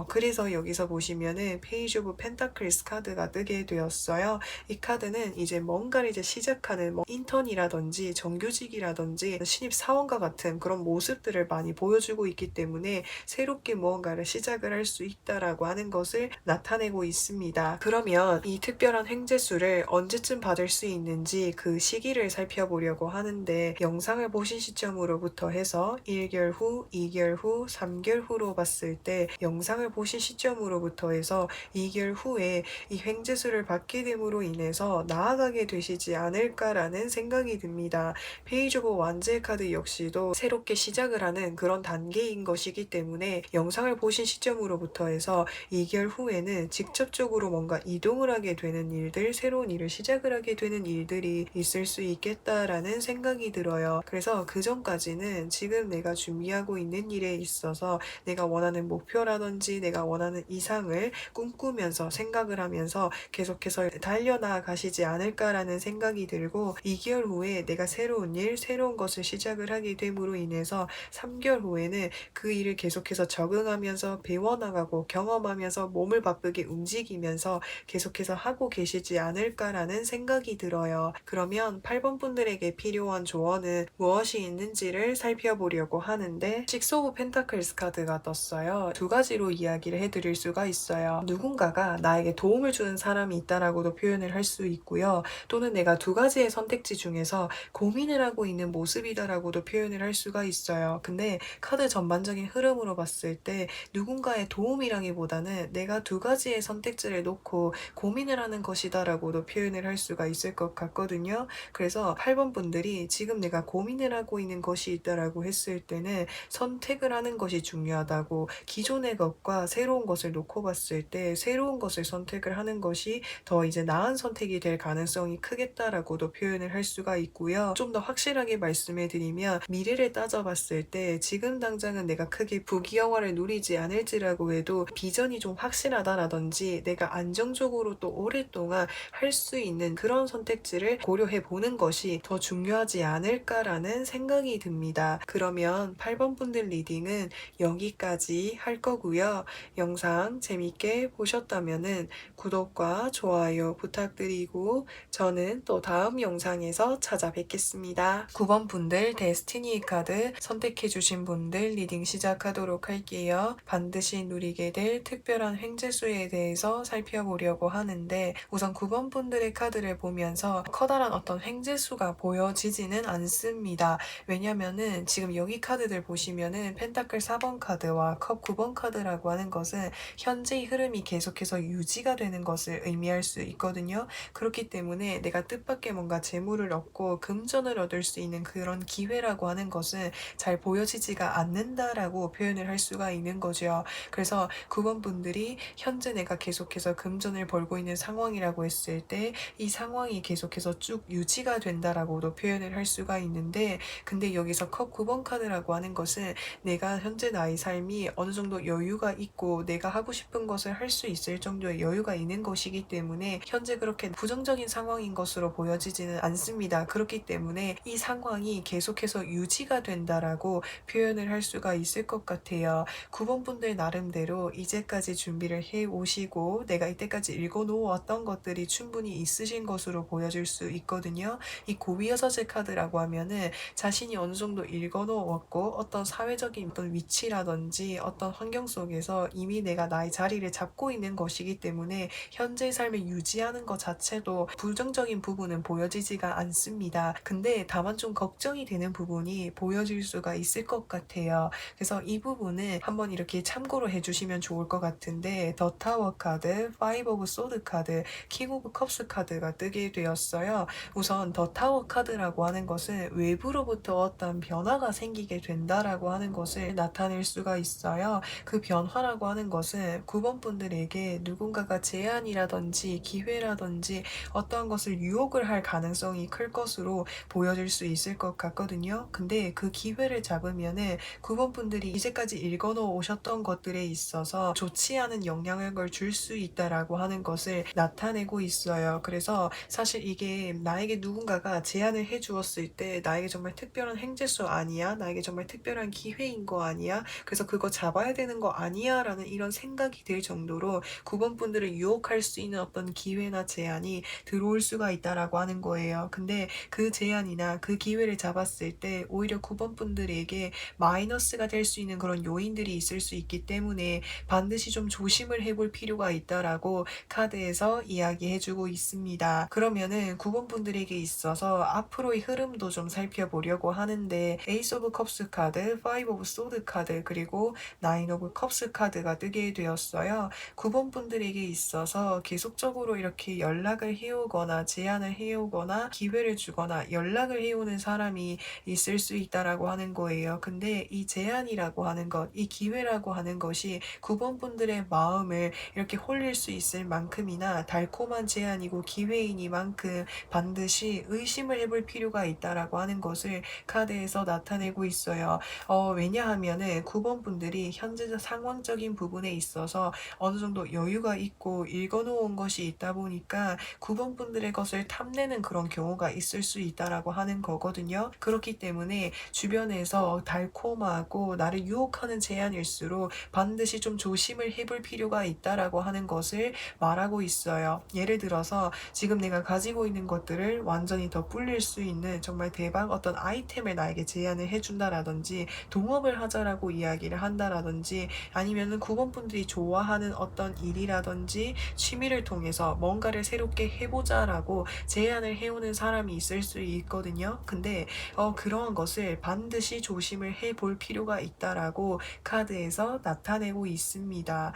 그래서 여기서 보시면은 페이지 오브 펜타클스 카드가 뜨게 되었어요. 이 카드는 이제 뭔가를 이제 시작하는 인턴이라든지 정규직이라든지 신입 사원과 같은 그런 모습들을 많이 보여주고 있기 때문에 새롭게 무언가를 시작을 할 수 있다라고 하는 것을 나타내고 있습니다. 그러면 이 특별한 횡재수를 언제쯤 받을 수 있는지 그 시기를 살펴보려고 하는데 영상을 보신 시점으로부터 해서 1개월 후, 2개월 후, 3개월 후로 봤을 때 영상을 보신 시점으로부터 해서 2개월 후에 이 횡재수를 받게 됨으로 인해서 나아가게 되시지 않을까라는 생각이 듭니다. 페이지 오브 완제 카드 역시도 새롭게 시작을 하는 그런 단계인 것이기 때문에 영상을 보신 시점으로부터 해서 2개월 후에는 직접적으로 뭔가 이동을 하게 되는 일들, 새로운 일을 시작을 하게 되는 일들이 있을 수 있겠다라는 생각이 들어요. 그래서 그 전까지는 지금 내가 준비하고 있는 일에 있어서 내가 원하는 목표라든지 내가 원하는 이상을 꿈꾸면서 생각을 하면서 계속해서 달려나가 가시지 않을까라는 생각이 들고 2개월 후에 내가 새로운 일, 새로운 것을 시작을 하게 됨으로 인해서 3개월 후에는 그 일을 계속해서 적응하면서 배워나가고 경험하면서 몸을 바쁘게 움직이면서 계속해서 하고 계시지 않을까라는 생각이 들어요. 그러면 8번 분들에게 필요한 조언은 무엇이 있는지를 살펴보려고 하는데 식스 오브 펜타클스 카드가 떴어요. 두 가지로 이야기를 해드릴 수가 있어요. 누군가가 나에게 도움을 주는 사람이 있다라고도 표현을 할 수 있고요. 또는 내가 두 가지의 선택지 중에서 고민을 하고 있는 모습이다라고도 표현을 할 수가 있어요. 근데 카드 전반적인 흐름으로 봤을 때 누군가의 도움이라기보다는 내가 두 가지의 선택지를 놓고 고민을 하는 것이다라고도 표현을 할 수가 있을 것 같거든요. 그래서 8번 분들이 지금 내가 고민을 하고 있는 것이 있다라고 했을 때는 선택을 하는 것이 중요하다고 기존의 것과 새로운 것을 놓고 봤을 때 새로운 것을 선택을 하는 것이 더 이제 나은 선택이 될 가능성이 크겠다라고도 표현을 할 수가 있고요. 좀 더 확실하게 말씀을 드리면 미래를 따져봤을 때 지금 당장은 내가 크게 부귀영화를 누리지 않을지라고 해도 비전이 좀 확실하다라든지 내가 안정적으로 또 오랫동안 할 수 있는 그런 선택지를 고려해 보는 것이 더 중요하지 않을까라는 생각이 듭니다. 그러면 8번 분들 리딩은 여기까지 할 거고요. 영상 재밌게 보셨다면은 구독과 좋아요 부탁드리고 저는 또 다음 영상에서 찾아뵙겠습니다. 9번 분들 데스티니 카드 선택해 주신 분들 리딩 시작하도록 할게요. 반드시 누리게 될 특별한 횡재수에 대해서 살펴보려고 하는데 우선 9번 분들의 카드를 보면서 커다란 어떤 횡재수가 보여지지는 않습니다. 왜냐면은 지금 여기 카드들 보시면은 펜타클 4번 카드와 컵 9번 카드라고 하는 것은 현재의 흐름이 계속해서 유지가 되는 것을 의미할 수 있거든요. 그렇기 때문에 내가 뜻밖의 뭔가 재물을 얻고 금전을 얻을 수 있는 그런 기회라고 하는 것은 잘 보여지지가 않는다라고 표현을 할 수가 있는 거죠. 그래서 9번 분들이 현재 내가 계속해서 금전을 벌고 있는 상황이라고 했을 때 이 상황이 계속해서 쭉 유지가 된다라고도 표현을 할 수가 있는데 근데 여기서 컵 9번 카드라고 하는 것은 내가 현재 나의 삶이 어느 정도 여유가 있고 내가 하고 싶은 것을 할 수 있을 정도의 여유가 있는 것이기 때문에 현재 그렇게 부정적인 상황인 것으로 보여지지는 않습니다. 그렇기 때문에 이 상황이 계속해서 유지가 된다라고 표현을 할 수가 있을 것 같아요. 9번 분들 나름대로 이제까지 준비를 해 오시고 내가 이때까지 읽어 놓았던 것들이 충분히 있으신 것으로 보여질 수 있거든요. 이 고위여사제 카드라고 하면은 자신이 어느 정도 읽어놓았고 어떤 사회적인 어떤 위치라든지 어떤 환경 속에서 이미 내가 나의 자리를 잡고 있는 것이기 때문에 현재의 삶을 유지하는 것 자체도 부정적인 부분은 보여지지가 않습니다. 근데 다만 좀 걱정이 되는 부분이 보여질 수가 있을 것 같아요. 그래서 이 부분은 한번 이렇게 참고로 해주시면 좋을 것 같은데, 더 타워 카드, 파이브 오브 소드 카드, 킹 오브 컵스 카드가 뜨게 되었어요. 우선 더 타워 카드라고 하는 것은 외부로부터 어떤 변화가 생기게 된다라고 하는 것을 나타낼 수가 있어요. 그 변화라고 하는 것은 9번 분들에게 누군가가 제안이라든지 기회라든지 어떠한 것을 유혹을 할 가능성이 클 것으로 보여질 수 있을 것 같거든요. 근데 그 기회를 잡으면은 9번 분들이 이제까지 읽어놓으셨던 것들에 있어서 좋지 않은 영향을 줄 수 있다라고 하는 것을 나타내고 있어요. 그래서 사실 이게 나에게 누군가가 제안을 해주었을 때 나에게 정말 특별한 행재수 아니야? 나에게 정말 특별한 기회인 거 아니야? 그래서 그거 잡아야 되는 거 아니야? 라는 이런 생각이 들 정도로 9번 분들을 유혹할 수 있는 어떤 기회나 제안이 들어올 수가 있다라고 하는 거예요. 근데 그 제안이나 그 기회를 잡았을 때 오히려 9번 분들에게 마이너스가 될 수 있는 그런 요인들이 있을 수 있기 때문에 반드시 좀 조심을 해볼 필요가 있다라고 카드에서 이야기해주고 있습니다. 그러면은 9번 분들에게 있어서 앞으로의 흐름도 좀 살펴보려고 하는데, 에이스 오브 컵스 카드, 파이브 오브 소드 카드, 그리고 나인 오브 컵스 카드가 뜨게 되었어요. 9번 분들에게 있어서 계속적으로 이렇게 연락을 해오거나 제안을 해오거나 기회를 주거나 연락을 해오는 사람이 있을 수 있다라고 하는 거예요. 근데 이 제안이라고 하는 것, 이 기회라고 하는 것이 9번 분들의 마음을 이렇게 홀릴 수 있을 만큼이나 달콤한 제안이고 기회이니만큼 반드시 의심을 해볼 필요가 있다라고 하는 것을 카드에서 나타내고 있어요. 왜냐하면은 9번 분들이 현재 상황적인 부분에 있어서 어느 정도 여유가 있고 읽어놓은 것이 있다 보니까 9번 분들의 것을 탐내는 그런 경우가 있을 수 있다라고 하는 거거든요. 그렇기 때문에 주변에서 달콤하고 나를 유혹하는 제안일수록 반드시 좀 조심을 해볼 필요가 있다라고 하는 것을 말하고 있어요. 예를 들어서 지금 내가 가지고 있는 것들을 완전히 더 불릴 수 있는 정말 대박 어떤 아이템을 나에게 제안을 해준다라든지 동업을 하자라고 이야기를 한다라든지 아니면은 9번 분들이 좋아하는 어떤 일이라든지 취미를 통해서 뭔가를 새롭게 해보자라고 제안을 해오는 사람이 있을 수 있거든요. 근데 그러한 것을 반드시 조심을 해볼 필요가 있다라고 카드에서 나타내고 있습니다.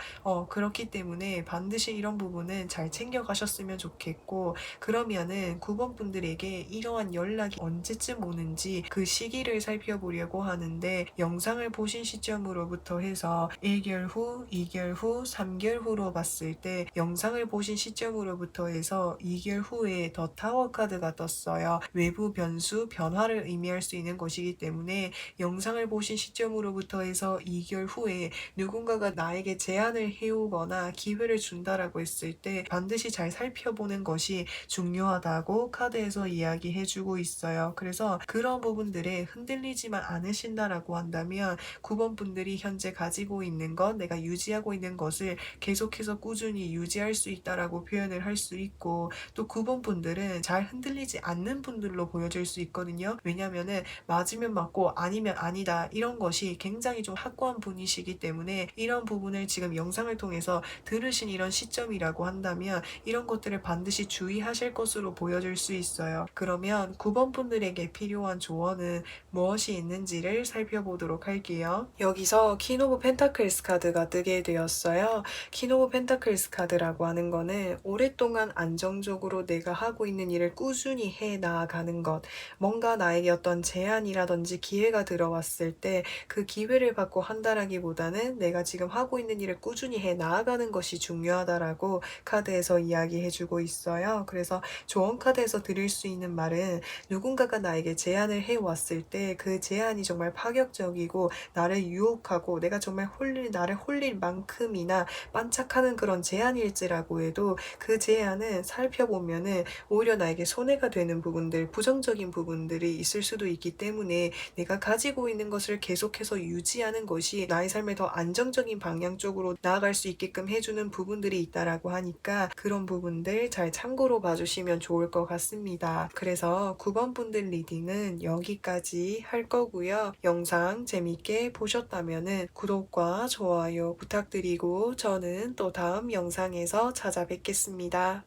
그렇기 때문에 반드시 이런 부분은 잘 챙겨가셨으면 좋겠고, 그러면은 9번 분들에게 이러한 연락이 언제쯤 오는지 그 시기를 살펴보려고 하는데, 영상을 보신 시점으로부터 해서 1개월 후, 2개월 후, 3개월 후로 봤을 때 영상을 보신 시점으로부터 해서 2개월 후에 더 타워 카드가 떴어요. 외부 변수, 변화를 의미할 수 있는 것이기 때문에 영상을 보신 시점으로부터 해서 2개월 후에 누군가가 나에게 제안을 해오거나 기회를 준다라고 했을 때 반드시 잘 살펴보는 것이 중요하다고 카드에서 이야기해주고 있어요. 그래서 그런 부분들에 흔들리지만 않으신다라고 한다면 9번 분들이 현재 가지고 있는 것, 내가 유지하고 있는 것을 계속해서 꾸준히 유지할 수 있다라고 표현을 할 수 있고, 또 9번 분들은 잘 흔들리지 않는 분들로 보여질 수 있거든요. 왜냐면은 맞으면 맞고 아니면 아니다 이런 것이 굉장히 좀 확고한 분이시기 때문에 이런 부분을 지금 영상을 통해서 들으신 이런 시점이라고 한다면 이런 것들을 반드시 주의하실 것으로 보여질 수 있어요. 그러면 9번 분들에게 필요한 조언은 무엇이 있는지를 살펴보도록 할게요. 여기서 퀸 오브 펜타클스 카드가 뜨게 되었어요. 퀸 오브 펜타클스 카드라고 하는 거는 오랫동안 안정적으로 내가 하고 있는 일을 꾸준히 해 나아가는 것, 뭔가 나에게 어떤 제안이라든지 기회가 들어왔을 때 그 기회를 받고 한다라기보다는 내가 지금 하고 있는 일을 꾸준히 해 나아가는 것이 중요하다라고 카드에서 이야기해주고 있어요. 그래서 조언 카드에서 드릴 수 있는 말은, 누군가가 나에게 제안을 해왔을 때 그 제안이 정말 파격적이고 나를 유혹하고 내가 정말 나를 홀릴 만큼이나 반짝하는 그런 제안일지라고 해도 그 제안은 살펴보면은 오히려 나에게 손해가 되는 부분들, 부정적인 부분들이 있을 수도 있기 때문에 내가 가지고 있는 것을 계속해서 유지하는 것이 나의 삶에 더 안정적인 방향 쪽으로 나아갈 수 있게끔 해주는 부분들이 있다라고 하니까 그런 부분들 잘 참고로 봐주시면 좋을 것 같습니다. 그래서 9번 분들 리딩은 여기까지 까지 할 거고요. 영상 재밌게 보셨다면 구독과 좋아요 부탁드리고 저는 또 다음 영상에서 찾아뵙겠습니다.